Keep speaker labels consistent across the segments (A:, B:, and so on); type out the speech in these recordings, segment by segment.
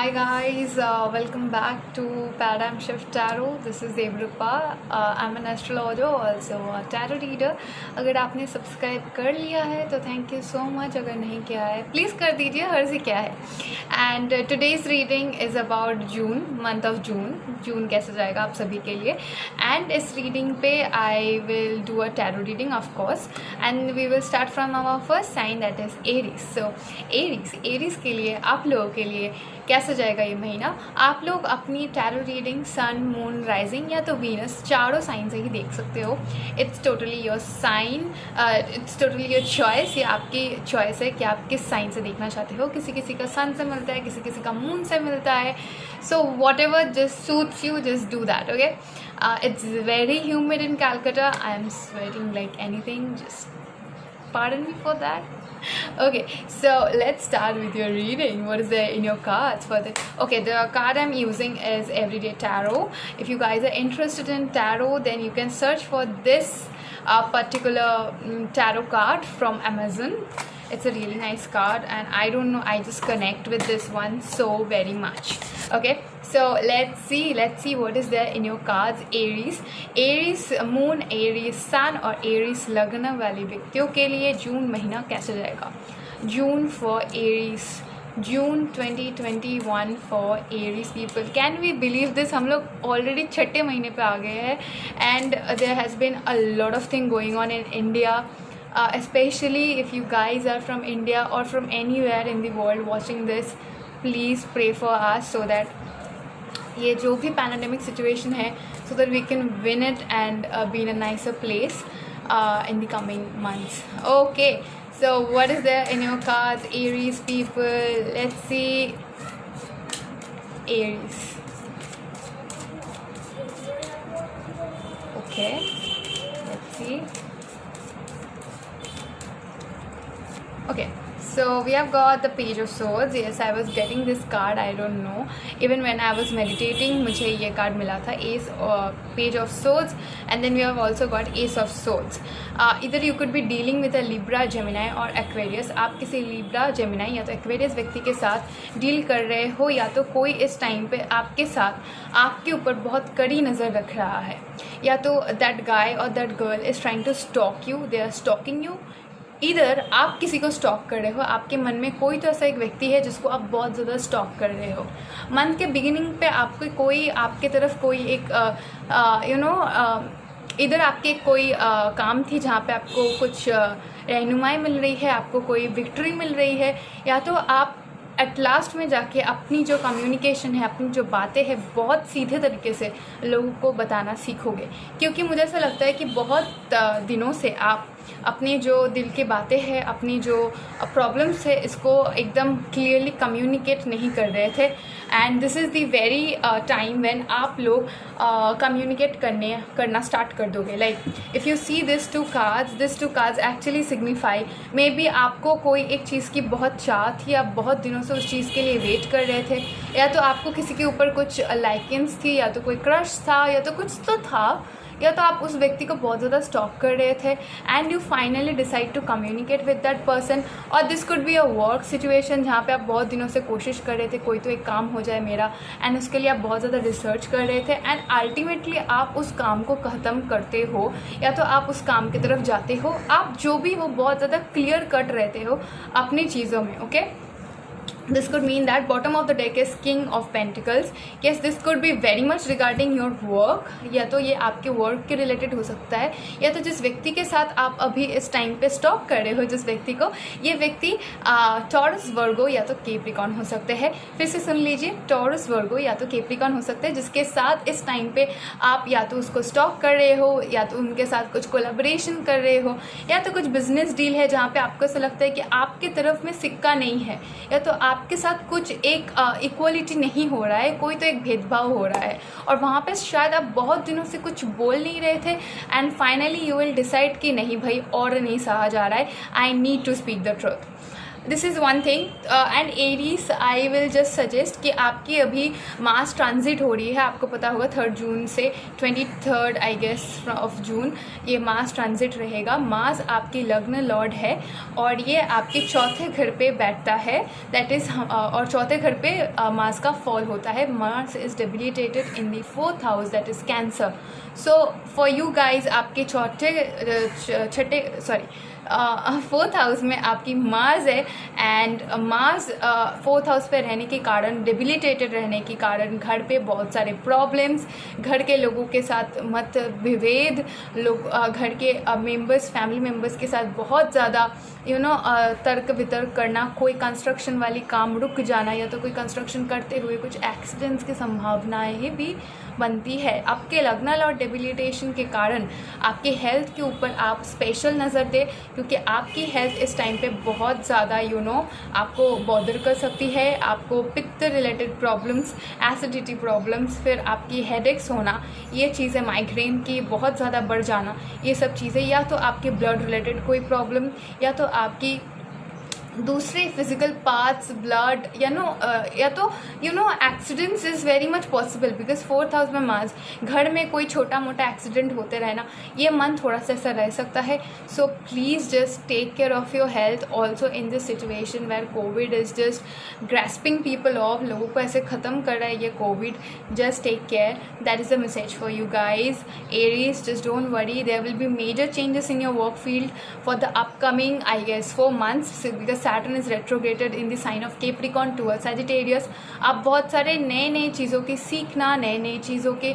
A: Hi guys, welcome back to Paradigm Shift Tarot. This is Devrupa. I'm an astrologer, also a tarot reader. अगर आपने subscribe कर लिया है तो thank you so much. अगर नहीं किया है प्लीज़ कर दीजिए, हर्ज़ क्या है. And today's reading is about June, month of June कैसे जाएगा आप सभी के लिए. एंड इस रीडिंग पे I will do a tarot reading of course and we will start from our first sign that is Aries. So Aries के लिए, आप लोगों के लिए कैसे जाएगा ये महीना. आप लोग अपनी टैरो रीडिंग सन, मून, राइजिंग या तो वीनस, चारों साइन से ही देख सकते हो. It's totally your sign, it's totally your choice. ये आपकी चॉइस है कि आप किस साइन से देखना चाहते हो. किसी किसी का सन से मिलता है, किसी किसी का मून से मिलता है. So what ever just suits you, just do that. Okay, it's very humid in Calcutta. I am sweating like anything. Just pardon me for that. Okay, so let's start with your reading. What is there in your cards for the... Okay, the card I'm using is Everyday Tarot. If you guys are interested in tarot, then you can search for this particular tarot card from Amazon. It's a really nice card and I don't know, I just connect with this one so very much. Okay, so let's see what is there in your cards. Aries moon, Aries sun और Aries लग्न वाले व्यक्तियों के लिए जून महीना कैसे जाएगा. जून for Aries, June 2021 for Aries people. Can we believe this? हम लोग ऑलरेडी छठे महीने पे आ गए हैं and there has been a lot of thing going on in India. Especially if you guys are from India or from anywhere in the world watching this, please pray for us so that ये जो भी pandemic situation है, so that we can win it and be in a nicer place in the coming months. Okay, so what is there in your cards, Aries people? Let's see. Aries. Okay, let's see. Okay, so we have got the Page of Swords. Yes, I was getting this card, I don't know, even when I was meditating मुझे ये card मिला था. Ace Page of Swords and then we have also got Ace of Swords. Either you could be dealing with a Libra, Gemini और Aquarius. आप किसी Libra, Gemini या तो Aquarius व्यक्ति के साथ डील कर रहे हो या तो कोई इस टाइम पे आपके साथ आपके ऊपर बहुत कड़ी नज़र रख रहा है, या तो that guy or that girl is trying to stalk you, they are stalking you. इधर आप किसी को स्टॉक कर रहे हो. आपके मन में कोई तो ऐसा एक व्यक्ति है जिसको आप बहुत ज़्यादा स्टॉक कर रहे हो. मंथ के बिगिनिंग पे आपको कोई आपके तरफ कोई एक इधर आपके कोई काम थी जहाँ पे आपको कुछ रहनुमाई मिल रही है, आपको कोई विक्ट्री मिल रही है, या तो आप एट लास्ट में जाके अपनी जो कम्युनिकेशन है, अपनी जो बातें हैं, बहुत सीधे तरीके से लोगों को बताना सीखोगे. क्योंकि मुझे ऐसा लगता है कि बहुत दिनों से आप अपनी जो दिल की बातें हैं, अपनी जो प्रॉब्लम्स है, इसको एकदम क्लियरली कम्युनिकेट नहीं कर रहे थे. And this is the very time when आप लोग कम्युनिकेट करना स्टार्ट कर दोगे. Like if you see this to cards actually signify may be आपको कोई एक चीज़ की बहुत चाह थी, आप बहुत दिनों से उस चीज़ के लिए वेट कर रहे थे, या तो आपको किसी के ऊपर कुछ लाइकेंस थी, या तो कोई क्रश था, या तो कुछ तो था, या तो आप उस व्यक्ति को बहुत ज़्यादा स्टॉक कर रहे थे and you finally decide to communicate with that person. और this could be a work situation जहाँ पे आप बहुत दिनों से कोशिश कर रहे थे कोई तो एक काम हो जाए मेरा, एंड उसके लिए आप बहुत ज़्यादा रिसर्च कर रहे थे एंड अल्टीमेटली आप उस काम को ख़त्म करते हो या तो आप उस काम की तरफ जाते हो. आप जो भी हो बहुत ज़्यादा क्लियर कट रहते हो अपनी चीज़ों में. Okay, this could mean that bottom of the deck is King of Pentacles. Yes, this could be very much regarding your work. या तो ये आपके वर्क के रिलेटेड हो सकता है, या तो जिस व्यक्ति के साथ आप अभी इस टाइम पे स्टॉक कर रहे हो जिस व्यक्ति को, ये व्यक्ति टॉरस, वर्गो या तो कैप्रिकॉर्न हो सकते हैं. फिर से सुन लीजिए, टॉरस, वर्गो या तो कैप्रिकॉर्न हो सकते हैं जिसके साथ इस टाइम पे आप या तो उसको स्टॉक कर रहे हो, या तो उनके साथ कुछ कोलैबोरेशन कर रहे हो, या तो कुछ बिजनेस डील है जहाँ पे आपको ऐसा लगता है कि आपके तरफ में सिक्का नहीं है, या तो आपके साथ कुछ एक इक्वलिटी नहीं हो रहा है, कोई तो एक भेदभाव हो रहा है, और वहाँ पे शायद आप बहुत दिनों से कुछ बोल नहीं रहे थे and finally you will decide कि नहीं भाई और नहीं सहा जा रहा है, I need to speak the truth. This is one thing. And Aries, I will just suggest कि आपकी अभी मार्स ट्रांजिट हो रही है, आपको पता होगा 3 जून से 23 आई गेस ऑफ जून ये मार्स ट्रांजिट रहेगा। मार्स आपकी लग्न लॉर्ड है और ये आपके चौथे घर पे बैठता है, दैट इज़ और चौथे घर पे मार्स का फॉल होता है। Mars is debilitated in the 4th house, that is cancer. So for you guys आपके फोर्थ हाउस में आपकी मार्स है एंड मार्स 4th हाउस पे रहने के कारण, डेबिलिटेटेड रहने के कारण घर पे बहुत सारे प्रॉब्लम्स, घर के लोगों के साथ मतभेद, लोग घर के मेंबर्स, फैमिली मेंबर्स के साथ बहुत ज़्यादा तर्क वितर्क करना, कोई कंस्ट्रक्शन वाली काम रुक जाना या तो कोई कंस्ट्रक्शन करते हुए कुछ एक्सीडेंट्स की संभावनाएं भी बनती है। आपके लग्न और डेबिलिटेशन के कारण आपके हेल्थ के ऊपर आप स्पेशल नज़र दें, क्योंकि आपकी हेल्थ इस टाइम पे बहुत ज़्यादा आपको बॉदर कर सकती है। आपको पित्त रिलेटेड प्रॉब्लम्स, एसिडिटी प्रॉब्लम्स, फिर आपकी हेडेक्स होना, ये चीज़ें, माइग्रेन की बहुत ज़्यादा बढ़ जाना, ये सब चीज़ें, या तो आपके ब्लड रिलेटेड कोई प्रॉब्लम, या तो आपकी दूसरे फिजिकल पार्ट्स, ब्लड, या तो accidents is very much possible because 4th house में मार्स, घर में कोई छोटा मोटा एक्सीडेंट होते रहना, ये मन थोड़ा सा ऐसा रह सकता है। So please just take care of your health also in this situation where Covid is just grasping people off, लोगों को ऐसे ख़त्म कर रहा है ये Covid. Just take care, that is the message for you guys. Aries, just don't worry, there will be major changes in your work field for the upcoming I guess 4 months because Saturn is retrograded in the sign of Capricorn towards Sagittarius। आप बहुत सारे नए चीज़ों की सीखना, नए चीज़ों के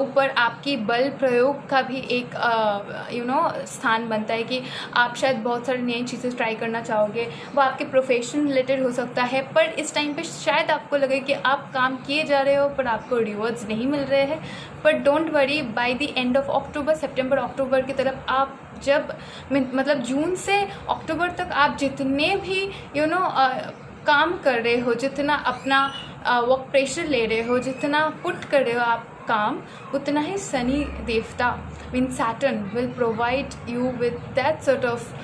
A: ऊपर आपकी बल प्रयोग का भी एक स्थान बनता है कि आप शायद बहुत सारी नई चीज़ें ट्राई करना चाहोगे। वो आपके प्रोफेशन रिलेटेड हो सकता है, पर इस टाइम पे शायद आपको लगे कि आप काम किए जा रहे हो पर आपको रिवॉर्ड्स नहीं मिल रहे हैं। पर don't worry, by the end of October, सितंबर अक्टूबर की तरफ आप जब मतलब जून से अक्टूबर तक आप जितने भी काम कर रहे हो, जितना अपना वर्क प्रेशर ले रहे हो, जितना पुट कर रहे हो आप काम, उतना ही शनि देवता mean Saturn will provide you with that sort of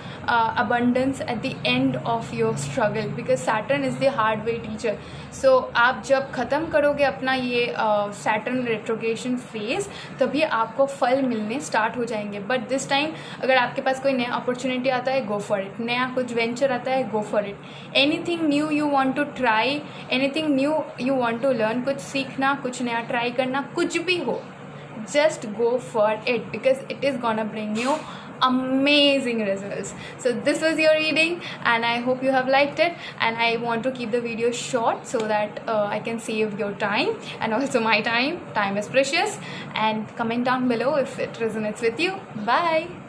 A: abundance at the end of your struggle because Saturn is the hard way teacher। so आप जब ख़त्म करोगे अपना ये Saturn retrogression phase, तभी आपको फल मिलने स्टार्ट हो जाएंगे। बट दिस टाइम अगर आपके पास कोई नया अपॉर्चुनिटी आता है, गो फॉर इट। नया कुछ वेंचर आता है, go for it. Anything new you want to try, anything new you want to learn, कुछ सीखना, कुछ नया ट्राई करना, कुछ भी हो, just go for it because it is gonna bring you amazing results। so this was your reading and I hope you have liked it, and I want to keep the video short so that I can save your time and also my time is precious। and comment down below if it resonates with you। Bye।